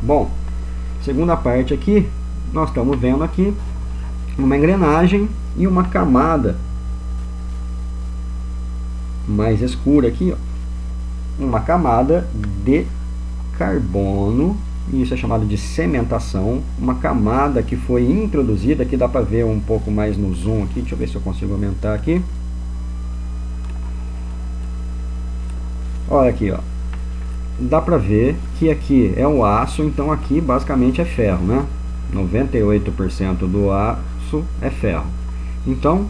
Bom, segunda parte aqui, nós estamos vendo aqui uma engrenagem e uma camada mais escura aqui, ó, uma camada de carbono, e isso é chamado de cementação, uma camada que foi introduzida, aqui dá para ver um pouco mais no zoom aqui, deixa eu ver se eu consigo aumentar aqui. Olha aqui, ó. Dá para ver que aqui é o aço, então aqui basicamente é ferro, né? 98% do aço é ferro. Então,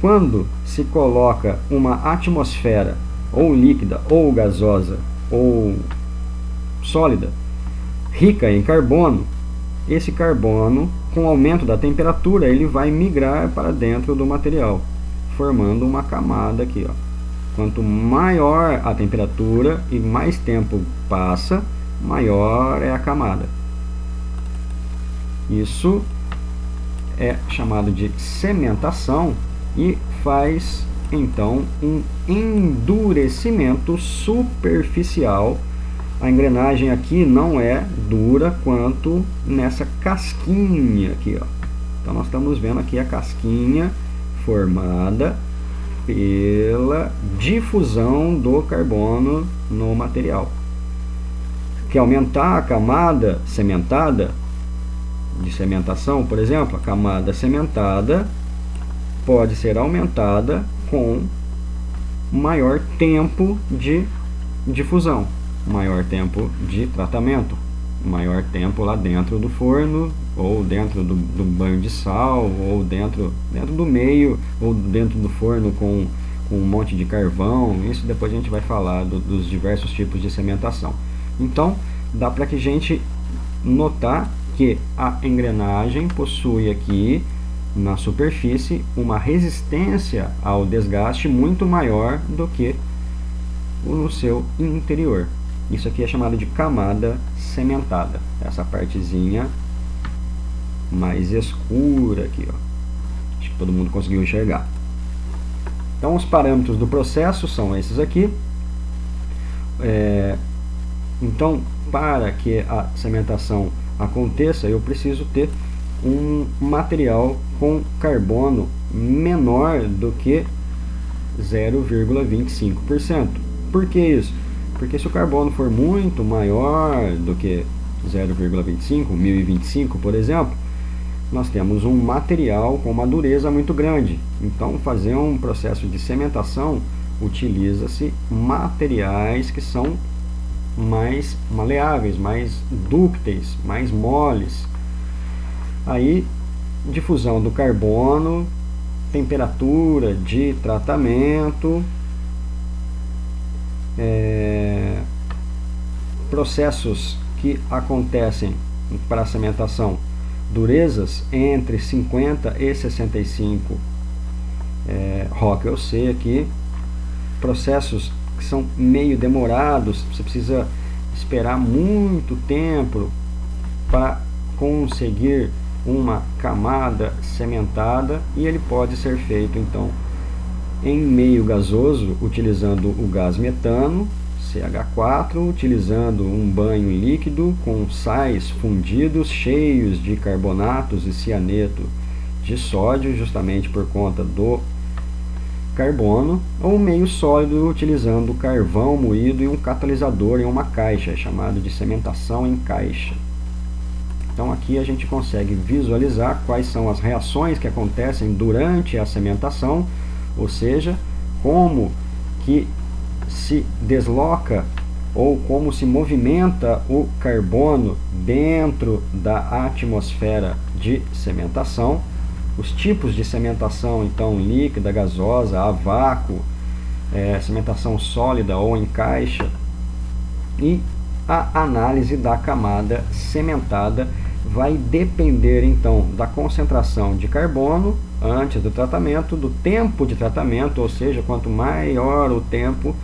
quando se coloca uma atmosfera ou líquida, ou gasosa, ou sólida, rica em carbono, esse carbono, com o aumento da temperatura, ele vai migrar para dentro do material, formando uma camada aqui, ó. Quanto maior a temperatura e mais tempo passa, maior é a camada. Isso é chamado de cementação e faz então um endurecimento superficial. A engrenagem aqui não é dura quanto nessa casquinha aqui, ó. Então nós estamos vendo aqui a casquinha formada pela difusão do carbono no material. Quer aumentar a camada cementada, de cementação, por exemplo, a camada cementada pode ser aumentada com maior tempo de difusão, maior tempo de tratamento, maior tempo lá dentro do forno, ou dentro do banho de sal, ou dentro do meio, ou dentro do forno com um monte de carvão. Isso depois a gente vai falar dos diversos tipos de cementação. Então, dá para que a gente notar que a engrenagem possui aqui na superfície uma resistência ao desgaste muito maior do que no seu interior. Isso aqui é chamado de camada cementada, essa partezinha mais escura aqui, ó. Acho que todo mundo conseguiu enxergar. Então os parâmetros do processo são esses aqui. Então, para que a cementação aconteça, eu preciso ter um material com carbono menor do que 0,25%. Por que isso? Porque se o carbono for muito maior do que 0,25, 1025, por exemplo, nós temos um material com uma dureza muito grande. Então, fazer um processo de cementação, utiliza-se materiais que são mais maleáveis, mais dúcteis, mais moles. Aí, difusão do carbono, temperatura de tratamento, processos que acontecem para a cementação, durezas entre 50 e 65 Rockwell C aqui, processos que são meio demorados, você precisa esperar muito tempo para conseguir uma camada cementada, e ele pode ser feito então em meio gasoso, utilizando o gás metano, CH4, utilizando um banho líquido com sais fundidos cheios de carbonatos e cianeto de sódio, justamente por conta do carbono, ou meio sólido, utilizando carvão moído e um catalisador em uma caixa, chamado de cementação em caixa. Então aqui a gente consegue visualizar quais são as reações que acontecem durante a cementação, ou seja, como que se desloca ou como se movimenta o carbono dentro da atmosfera de cementação, os tipos de cementação, então líquida, gasosa, a vácuo, cementação sólida ou em caixa, e a análise da camada cementada vai depender então da concentração de carbono antes do tratamento, do tempo de tratamento, ou seja, quanto maior o tempo,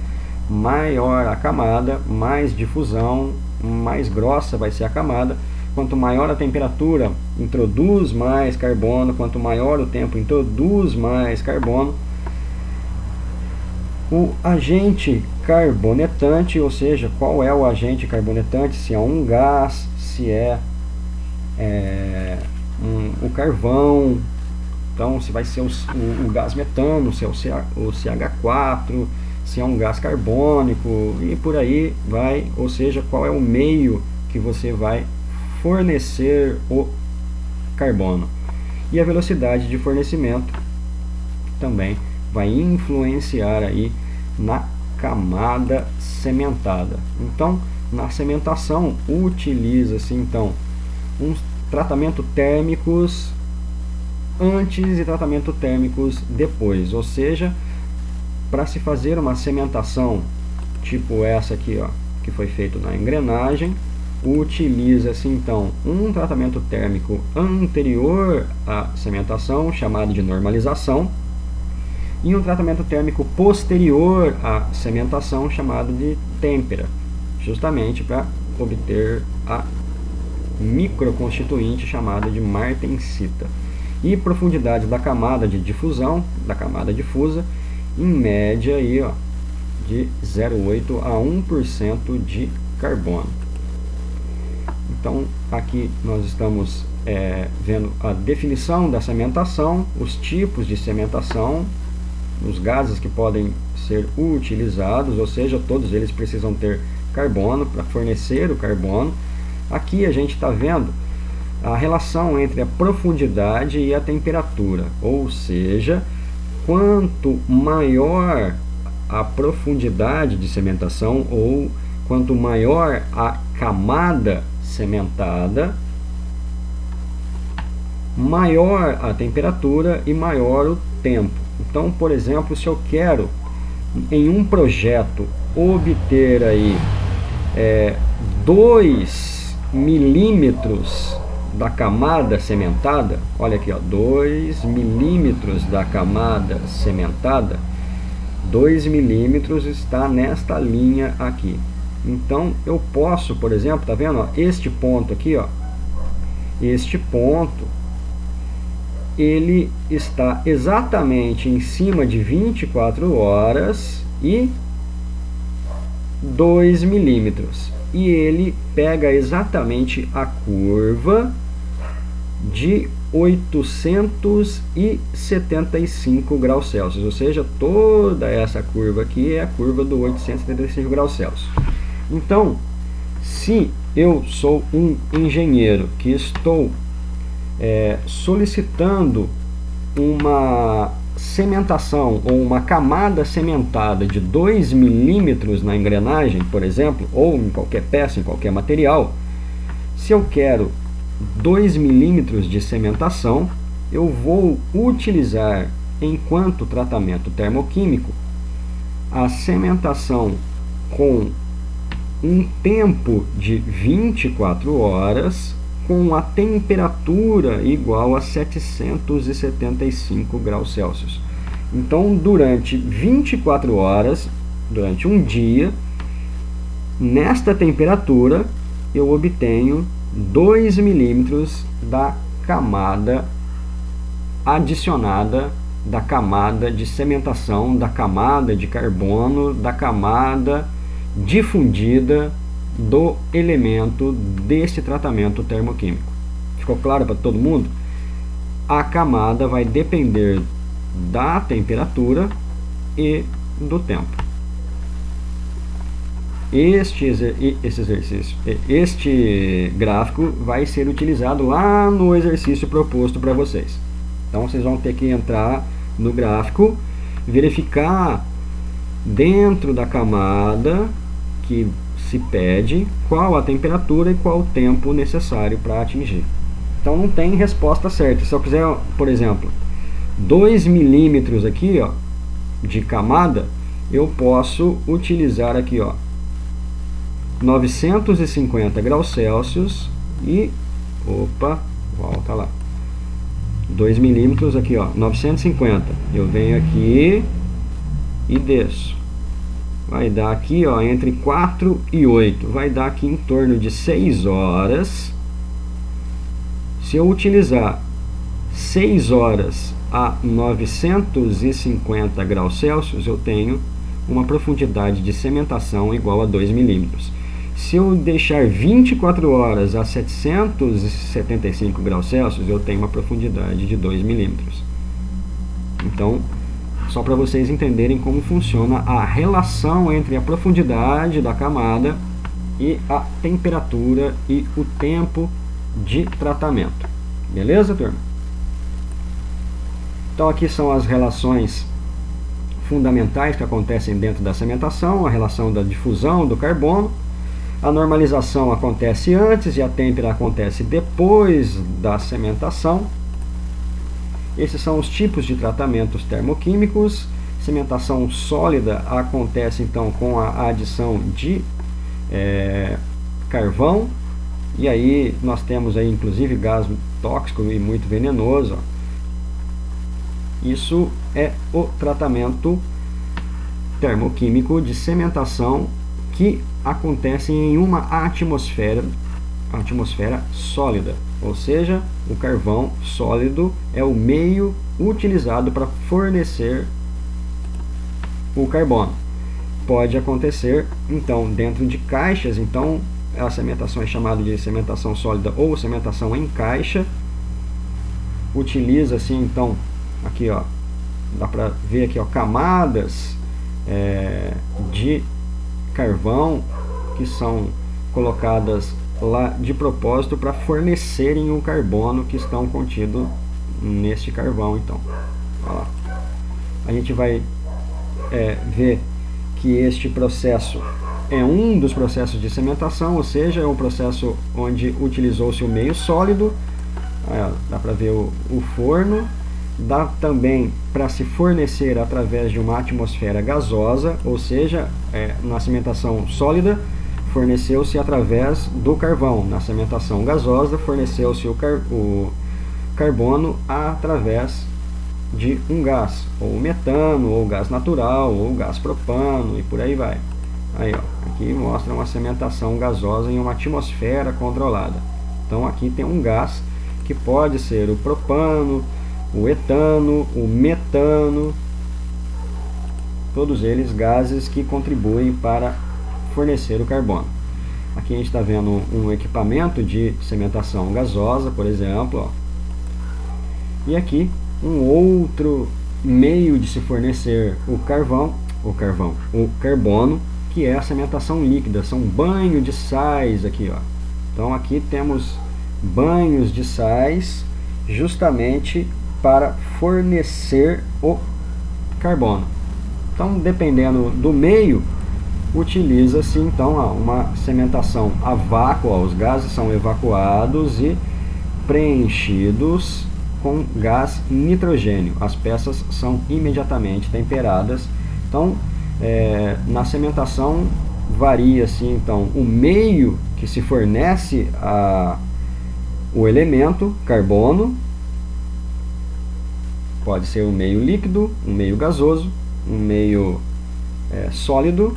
maior a camada, mais difusão, mais grossa vai ser a camada. Quanto maior a temperatura, introduz mais carbono. Quanto maior o tempo, introduz mais carbono. O agente carbonetante, ou seja, qual é o agente carbonetante, se é um gás, se é, o carvão, então se vai ser o gás metano, se é o CH4, se é um gás carbônico e por aí vai, ou seja, qual é o meio que você vai fornecer o carbono. E a velocidade de fornecimento também vai influenciar aí na camada sementada. Então, na sementação utiliza-se então um tratamento térmicos antes e tratamento térmicos depois, ou seja, para se fazer uma sementação tipo essa aqui, ó, que foi feito na engrenagem, utiliza-se então um tratamento térmico anterior à sementação, chamado de normalização, e um tratamento térmico posterior à sementação, chamado de têmpera, justamente para obter a microconstituinte chamada de martensita. E profundidade da camada de difusão, da camada difusa, em média aí, ó, de 0,8 a 1% de carbono. Então aqui nós estamos vendo a definição da sementação, os tipos de sementação, os gases que podem ser utilizados, ou seja, todos eles precisam ter carbono para fornecer o carbono. Aqui a gente está vendo a relação entre a profundidade e a temperatura, ou seja, quanto maior a profundidade de sementação ou quanto maior a camada sementada, maior a temperatura e maior o tempo. Então, por exemplo, se eu quero em um projeto obter aí 2 milímetros da camada sementada, olha aqui, ó, 2 milímetros da camada sementada, 2 milímetros está nesta linha aqui. Então eu posso, por exemplo, tá vendo, ó, este ponto aqui, ó, este ponto ele está exatamente em cima de 24 horas e 2 milímetros, e ele pega exatamente a curva de 875 graus Celsius, ou seja, toda essa curva aqui é a curva do 875 graus Celsius. Então, se eu sou um engenheiro que estou solicitando uma sementação ou uma camada sementada de 2 milímetros na engrenagem, por exemplo, ou em qualquer peça, em qualquer material, se eu quero 2 milímetros de sementação, eu vou utilizar, enquanto tratamento termoquímico, a sementação com um tempo de 24 horas com a temperatura igual a 775 graus Celsius. Então, durante 24 horas, durante um dia, nesta temperatura, eu obtenho 2 milímetros da camada adicionada, da camada de sementação, da camada de carbono, da camada difundida do elemento deste tratamento termoquímico. Ficou claro para todo mundo? A camada vai depender da temperatura e do tempo. Este gráfico vai ser utilizado lá no exercício proposto para vocês. Então vocês vão ter que entrar no gráfico, verificar dentro da camada que se pede qual a temperatura e qual o tempo necessário para atingir. Então não tem resposta certa. Se eu quiser, por exemplo, 2 milímetros aqui, ó, de camada, eu posso utilizar aqui, ó, 950 graus Celsius e, opa, volta lá, 2 milímetros aqui, ó, 950. Eu venho aqui e desço. Vai dar aqui, ó, entre 4 e 8. Vai dar aqui em torno de 6 horas. Se eu utilizar 6 horas a 950 graus Celsius, eu tenho uma profundidade de cementação igual a 2 milímetros. Se eu deixar 24 horas a 775 graus Celsius, eu tenho uma profundidade de 2 milímetros. Então, só para vocês entenderem como funciona a relação entre a profundidade da camada e a temperatura e o tempo de tratamento. Beleza, turma? Então aqui são as relações fundamentais que acontecem dentro da cementação, a relação da difusão do carbono. A normalização acontece antes e a têmpera acontece depois da cementação. Esses são os tipos de tratamentos termoquímicos. Cementação sólida acontece então com a adição de carvão. E aí nós temos aí inclusive gás tóxico e muito venenoso. Isso é o tratamento termoquímico de cementação que acontece em uma atmosfera sólida, ou seja, o carvão sólido é o meio utilizado para fornecer o carbono. Pode acontecer então dentro de caixas, então a cementação é chamada de cementação sólida ou cementação em caixa. Utiliza assim então aqui ó, dá para ver aqui ó, camadas de carvão que são colocadas lá de propósito para fornecerem o carbono que estão contido neste carvão. Então, ó lá. A gente vai ver que este processo é um dos processos de cementação, ou seja, é um processo onde utilizou-se o meio sólido. Dá para ver o forno. Dá também para se fornecer através de uma atmosfera gasosa, ou seja, na cementação sólida forneceu-se através do carvão, na cementação gasosa forneceu-se o carbono através de um gás, ou metano, ou gás natural, ou gás propano, e por aí vai. Aí, ó, aqui mostra uma cementação gasosa em uma atmosfera controlada. Então aqui tem um gás que pode ser o propano, o etano, o metano, todos eles gases que contribuem para fornecer o carbono. Aqui a gente está vendo um equipamento de cementação gasosa, por exemplo, ó. E aqui um outro meio de se fornecer o carbono, que é a cementação líquida, são banho de sais aqui, ó. Então aqui temos banhos de sais justamente para fornecer o carbono. Então, dependendo do meio, utiliza-se então uma cementação a vácuo, os gases são evacuados e preenchidos com gás nitrogênio. As peças são imediatamente temperadas. Então, na cementação varia-se então o meio que se fornece o elemento carbono. Pode ser um meio líquido, um meio gasoso, um meio sólido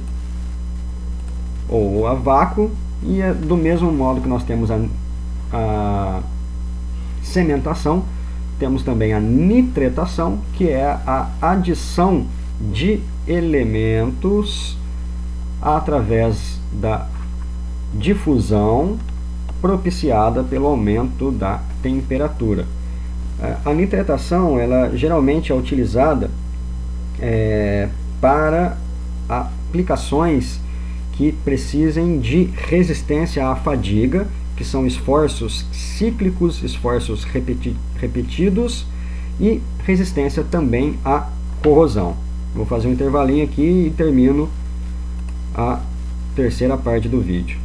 ou a vácuo. E do mesmo modo que nós temos a cementação, temos também a nitretação, que é a adição de elementos através da difusão propiciada pelo aumento da temperatura. A nitretação, ela geralmente é utilizada para aplicações que precisem de resistência à fadiga, que são esforços cíclicos, esforços repetidos, e resistência também à corrosão. Vou fazer um intervalinho aqui e termino a terceira parte do vídeo.